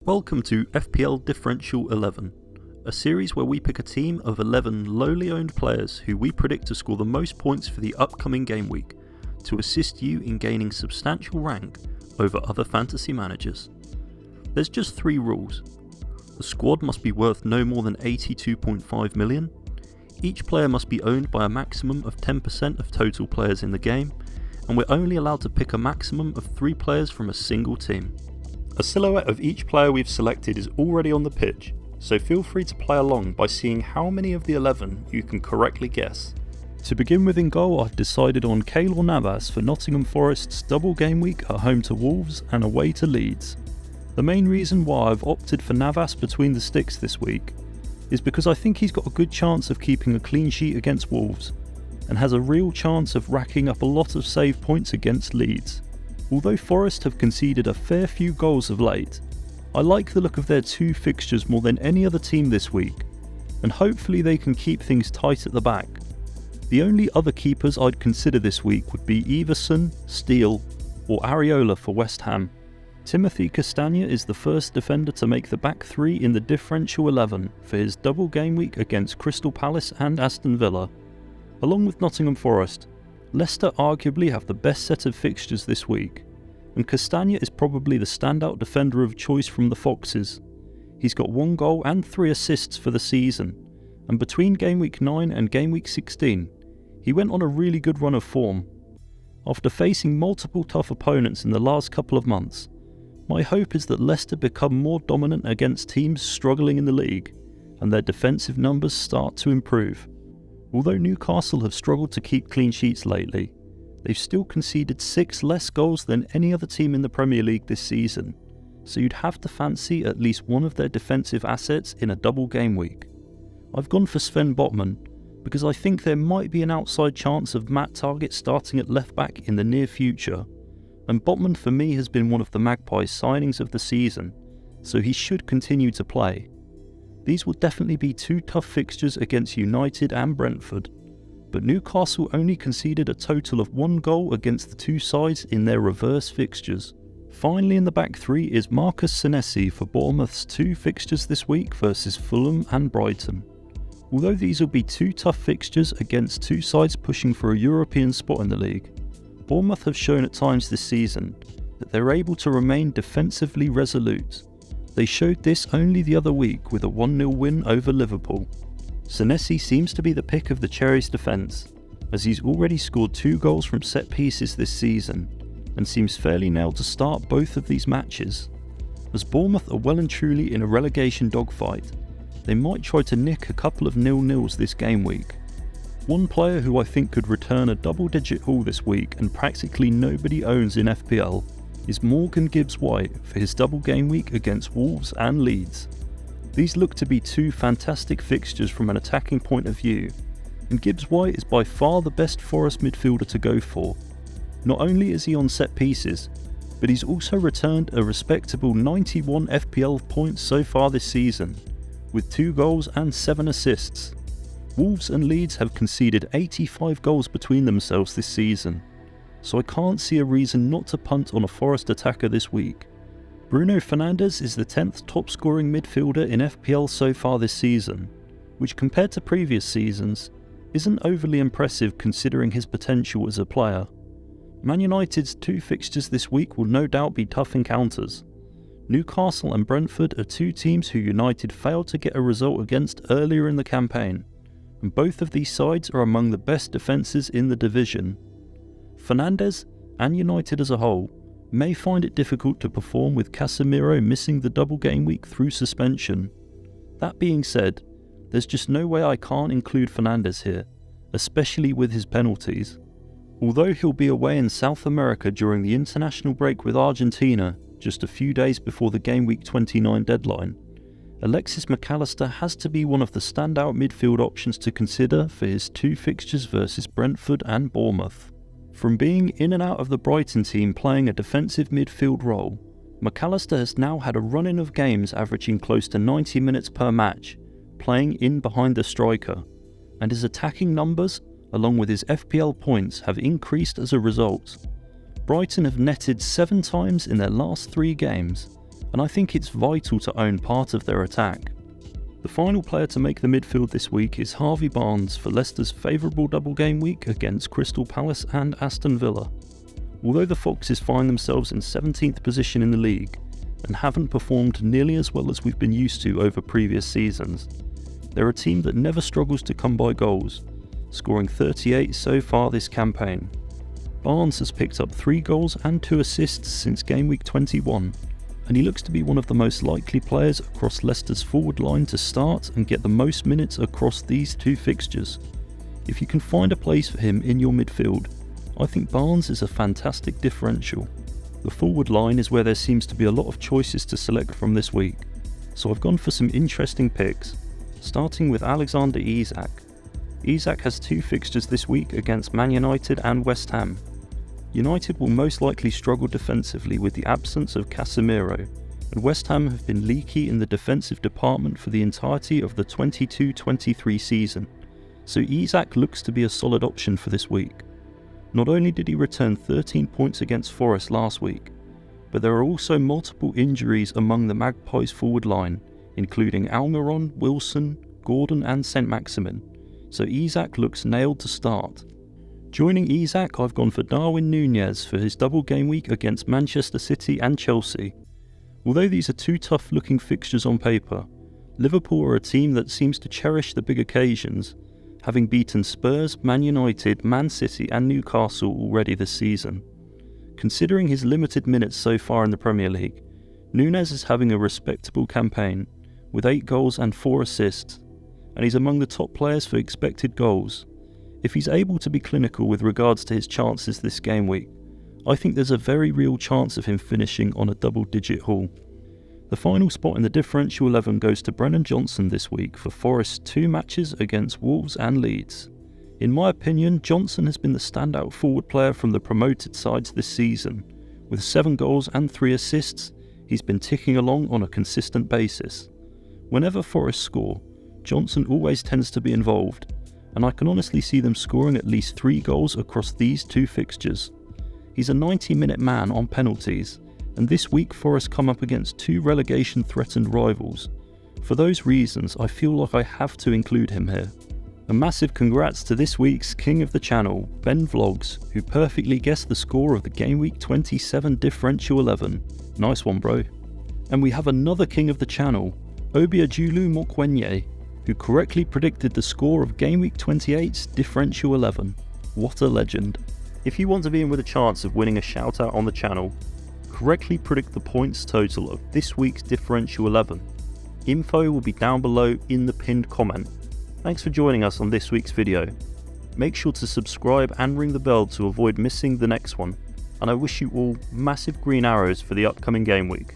Welcome to FPL Differential XI, a series where we pick a team of 11 lowly owned players who we predict to score the most points for the upcoming game week, to assist you in gaining substantial rank over other fantasy managers. There's just 3 rules. The squad must be worth no more than 82.5 million, each player must be owned by a maximum of 10% of total players in the game, and we're only allowed to pick a maximum of 3 players from a single team. A silhouette of each player we've selected is already on the pitch, so feel free to play along by seeing how many of the 11 you can correctly guess. To begin with in goal, I've decided on Keylor Navas for Nottingham Forest's double game week at home to Wolves and away to Leeds. The main reason why I've opted for Navas between the sticks this week is because I think he's got a good chance of keeping a clean sheet against Wolves and has a real chance of racking up a lot of save points against Leeds. Although Forest have conceded a fair few goals of late, I like the look of their 2 fixtures more than any other team this week, and hopefully they can keep things tight at the back. The only other keepers I'd consider this week would be Everson, Steele, or Areola for West Ham. Timothy Castagne is the first defender to make the back 3 in the differential 11 for his double game week against Crystal Palace and Aston Villa. Along with Nottingham Forest, Leicester arguably have the best set of fixtures this week, and Castagne is probably the standout defender of choice from the Foxes. He's got 1 goal and 3 assists for the season, and between Game Week 9 and Game Week 16, he went on a really good run of form. After facing multiple tough opponents in the last couple of months, my hope is that Leicester become more dominant against teams struggling in the league, and their defensive numbers start to improve. Although Newcastle have struggled to keep clean sheets lately, they've still conceded 6 less goals than any other team in the Premier League this season, so you'd have to fancy at least one of their defensive assets in a double game week. I've gone for Sven Botman because I think there might be an outside chance of Matt Targett starting at left back in the near future, and Botman for me has been one of the Magpies' signings of the season, so he should continue to play. These will definitely be 2 tough fixtures against United and Brentford, but Newcastle only conceded a total of 1 goal against the 2 sides in their reverse fixtures. Finally in the back 3 is Marcus Senesi for Bournemouth's 2 fixtures this week versus Fulham and Brighton. Although these will be 2 tough fixtures against 2 sides pushing for a European spot in the league, Bournemouth have shown at times this season that they're able to remain defensively resolute. They showed this only the other week with a 1-0 win over Liverpool. Senesi seems to be the pick of the Cherries' defence, as he's already scored 2 goals from set pieces this season, and seems fairly nailed to start both of these matches. As Bournemouth are well and truly in a relegation dogfight, they might try to nick a couple of 0-0s this game week. One player who I think could return a double-digit haul this week and practically nobody owns in FPL is Morgan Gibbs-White for his double game week against Wolves and Leeds. These look to be 2 fantastic fixtures from an attacking point of view, and Gibbs-White is by far the best Forest midfielder to go for. Not only is he on set pieces, but he's also returned a respectable 91 FPL points so far this season, with 2 goals and 7 assists. Wolves and Leeds have conceded 85 goals between themselves this season, so I can't see a reason not to punt on a Forest attacker this week. Bruno Fernandes is the 10th top scoring midfielder in FPL so far this season, which compared to previous seasons isn't overly impressive considering his potential as a player. Man United's 2 fixtures this week will no doubt be tough encounters. Newcastle and Brentford are 2 teams who United failed to get a result against earlier in the campaign, and both of these sides are among the best defences in the division. Fernandes, and United as a whole, may find it difficult to perform with Casemiro missing the double game week through suspension. That being said, there's just no way I can't include Fernandes here, especially with his penalties. Although he'll be away in South America during the international break with Argentina just a few days before the Game Week 29 deadline, Alexis McAllister has to be one of the standout midfield options to consider for his 2 fixtures versus Brentford and Bournemouth. From being in and out of the Brighton team playing a defensive midfield role, McAllister has now had a run-in of games averaging close to 90 minutes per match, playing in behind the striker, and his attacking numbers, along with his FPL points, have increased as a result. Brighton have netted 7 times in their last 3 games, and I think it's vital to own part of their attack. The final player to make the midfield this week is Harvey Barnes for Leicester's favourable double game week against Crystal Palace and Aston Villa. Although the Foxes find themselves in 17th position in the league and haven't performed nearly as well as we've been used to over previous seasons, they're a team that never struggles to come by goals, scoring 38 so far this campaign. Barnes has picked up 3 goals and 2 assists since Gameweek 21, and he looks to be one of the most likely players across Leicester's forward line to start and get the most minutes across these 2 fixtures. If you can find a place for him in your midfield, I think Barnes is a fantastic differential. The forward line is where there seems to be a lot of choices to select from this week, so I've gone for some interesting picks, starting with Alexander Isak. Isak has 2 fixtures this week against Man United and West Ham. United will most likely struggle defensively with the absence of Casemiro, and West Ham have been leaky in the defensive department for the entirety of the 22-23 season, so Isak looks to be a solid option for this week. Not only did he return 13 points against Forest last week, but there are also multiple injuries among the Magpies forward line, including Almiron, Wilson, Gordon and St Maximin, so Isak looks nailed to start. Joining Isak, I've gone for Darwin Núñez for his double game week against Manchester City and Chelsea. Although these are 2 tough looking fixtures on paper, Liverpool are a team that seems to cherish the big occasions, having beaten Spurs, Man United, Man City and Newcastle already this season. Considering his limited minutes so far in the Premier League, Núñez is having a respectable campaign, with 8 goals and 4 assists, and he's among the top players for expected goals. If he's able to be clinical with regards to his chances this game week, I think there's a very real chance of him finishing on a double-digit haul. The final spot in the differential 11 goes to Brennan Johnson this week for Forest's 2 matches against Wolves and Leeds. In my opinion, Johnson has been the standout forward player from the promoted sides this season. With 7 goals and 3 assists, he's been ticking along on a consistent basis. Whenever Forest score, Johnson always tends to be involved, and I can honestly see them scoring at least 3 goals across these 2 fixtures. He's a 90-minute man on penalties, and this week Forest come up against 2 relegation-threatened rivals. For those reasons, I feel like I have to include him here. A massive congrats to this week's king of the channel, Ben Vlogs, who perfectly guessed the score of the Gameweek 27 differential 11. Nice one, bro. And we have another king of the channel, Obiajulu Mokwenye, who correctly predicted the score of Gameweek 28's differential 11. What a legend. If you want to be in with a chance of winning a shout out on the channel, correctly predict the points total of this week's differential 11. Info will be down below in the pinned comment. Thanks for joining us on this week's video. Make sure to subscribe and ring the bell to avoid missing the next one, and I wish you all massive green arrows for the upcoming game week.